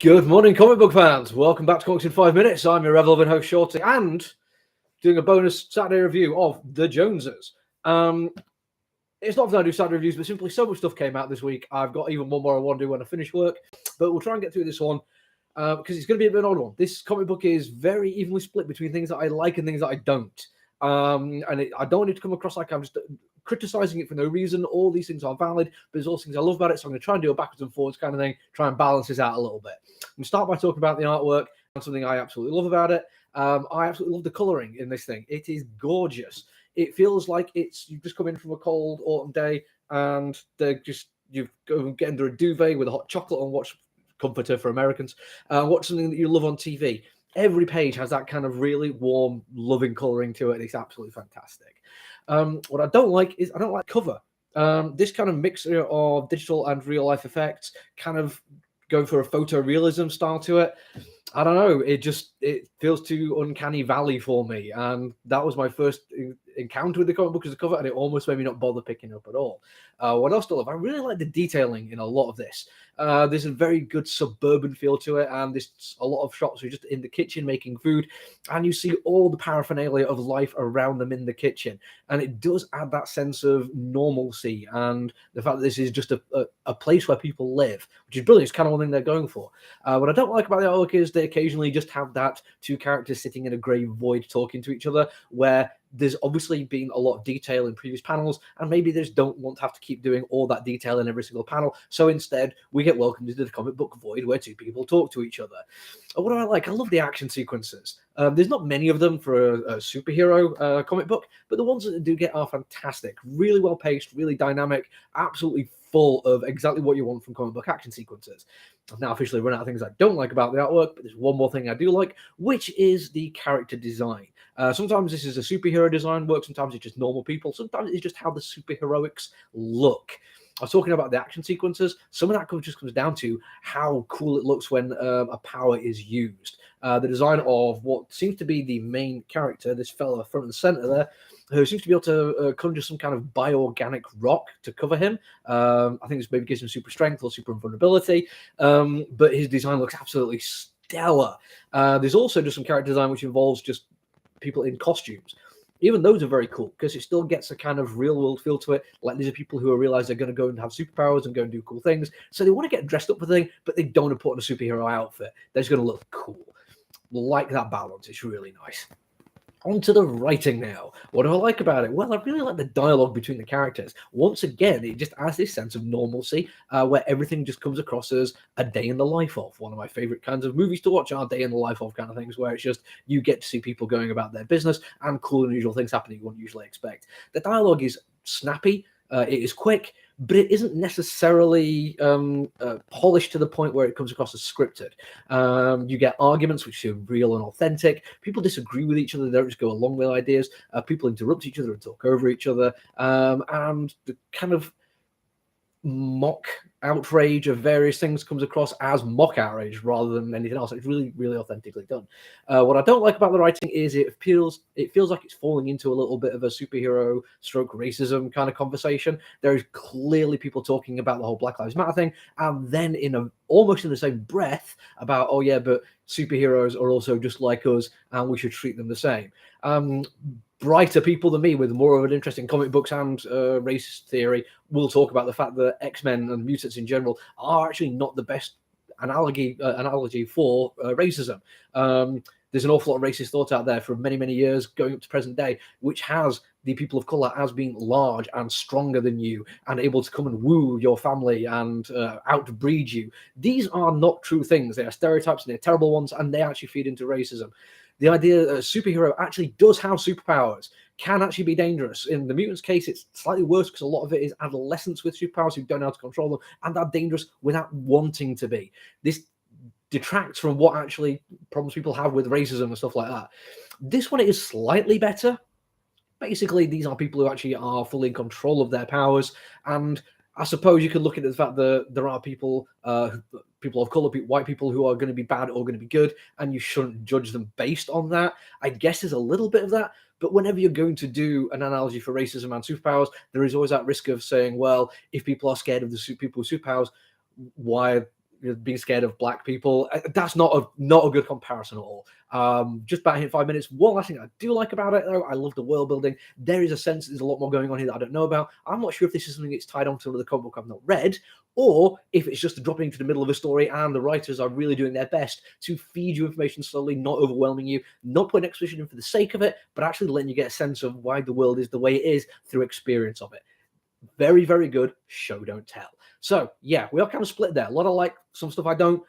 Good morning, comic book fans. Welcome back to Comics in 5 Minutes. I'm your ever-loving host, Shorty, and doing a bonus Saturday review of The Joneses. It's not that I do Saturday reviews, but simply so much stuff came out this week. I've got even one more I want to do when I finish work, but we'll try and get through this one because it's going to be a bit of an odd one. This comic book is very evenly split between things that I like and things that I don't. I don't want it to come across like I'm just criticizing it for no reason. All these things are valid, but there's also things I love about it, so I'm going to try and do a backwards and forwards kind of thing, try and balance this out a little bit. I'm going to start by talking about the artwork and something I absolutely love about it. I absolutely love the coloring in this thing. It is gorgeous. It feels like you've just come in from a cold autumn day and you go get under a duvet with a hot chocolate and watch Comforter for Americans, watch something that you love on TV. Every page has that kind of really warm, loving coloring to it. It's absolutely fantastic. What I don't like is I don't like cover. This kind of mixture of digital and real life effects, kind of going for a photorealism style to it. I don't know. It feels too uncanny valley for me, and that was my first encounter with the comic book as a cover, and it almost made me not bother picking up at all. What else do I love? I really like the detailing in a lot of this. There's a very good suburban feel to it, and there's a lot of shots where you're just in the kitchen making food, and you see all the paraphernalia of life around them in the kitchen, and it does add that sense of normalcy and the fact that this is just a place where people live, which is brilliant. It's kind of one thing they're going for. What I don't like about the artwork is they occasionally just have that two characters sitting in a grey void talking to each other, where there's obviously been a lot of detail in previous panels, and maybe they just don't want to have to keep doing all that detail in every single panel. So instead, we get welcomed into the comic book void where two people talk to each other. What do I like? I love the action sequences. There's not many of them for a superhero comic book, but the ones that they do get are fantastic. Really well paced, really dynamic, absolutely full of exactly what you want from comic book action sequences. I've now officially run out of things I don't like about the artwork, but there's one more thing I do like, which is the character design. Sometimes this is a superhero design work, sometimes it's just normal people, sometimes it's just how the superheroics look. I was talking about the action sequences. Some of that just comes down to how cool it looks when a power is used. The design of what seems to be the main character, this fella front and center there, who seems to be able to conjure some kind of bioorganic rock to cover him. I think this maybe gives him super strength or super invulnerability, but his design looks absolutely stellar. There's also just some character design which involves just people in costumes. Even those are very cool because it still gets a kind of real world feel to it. Like these are people who realize they're going to go and have superpowers and go and do cool things. So they want to get dressed up for the thing, but they don't want to put on a superhero outfit. They're just going to look cool. Like that balance. It's really nice. On to the writing now. What do I like about it? Well, I really like the dialogue between the characters. Once again, it just adds this sense of normalcy where everything just comes across as a day in the life of. One of my favorite kinds of movies to watch are day in the life of kind of things, where it's just you get to see people going about their business and cool and unusual things happening you wouldn't usually expect. The dialogue is snappy. It is quick, but it isn't necessarily polished to the point where it comes across as scripted. You get arguments which seem real and authentic. People disagree with each other. They don't just go along with ideas. People interrupt each other and talk over each other. And the kind of mock outrage of various things comes across as mock outrage rather than anything else. It's really, really authentically done. What I don't like about the writing is it feels like it's falling into a little bit of a superhero stroke racism kind of conversation. There is clearly people talking about the whole Black Lives Matter thing, and then almost in the same breath about, oh yeah, but superheroes are also just like us and we should treat them the same. Brighter people than me with more of an interest in comic books and race theory will talk about the fact that X-Men and mutants in general are actually not the best analogy for racism. There's an awful lot of racist thought out there for many, many years going up to present day, which has the people of color as being large and stronger than you and able to come and woo your family and outbreed you. These are not true things. They are stereotypes and they're terrible ones, and they actually feed into racism. The idea that a superhero actually does have superpowers can actually be dangerous. In the mutants' case, it's slightly worse because a lot of it is adolescents with superpowers who don't know how to control them, and are dangerous without wanting to be. This detracts from what actually problems people have with racism and stuff like that. This one is slightly better. Basically, these are people who actually are fully in control of their powers, and I suppose you could look at the fact that there are people of color, white people who are going to be bad or going to be good, and you shouldn't judge them based on that. I guess there's a little bit of that, but whenever you're going to do an analogy for racism and superpowers, there is always that risk of saying, well, if people are scared of the people with superpowers, why being scared of black people. That's not a good comparison at all. Just about hitting 5 minutes. One last thing I do like about it, though, I love the world building. There is a sense there's a lot more going on here that I don't know about. I'm not sure if this is something that's tied onto another comic book I've not read, or if it's just dropping into the middle of a story and the writers are really doing their best to feed you information slowly, not overwhelming you, not putting exposition in for the sake of it, but actually letting you get a sense of why the world is the way it is through experience of it. Very, very good. Show, don't tell. So yeah, we are kind of split there. A lot of like, some stuff I don't.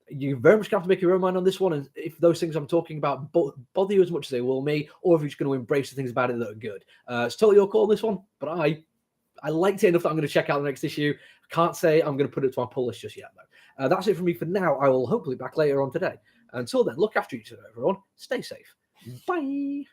You very much have to make your own mind on this one, and if those things I'm talking about bother you as much as they will me, or if you're just going to embrace the things about it that are good. It's totally your call on this one, but I liked it enough that I'm going to check out the next issue. I can't say I'm going to put it to my pull list just yet, though. That's it from me for now. I will hopefully be back later on today. Until then, look after each other, everyone. Stay safe. Bye.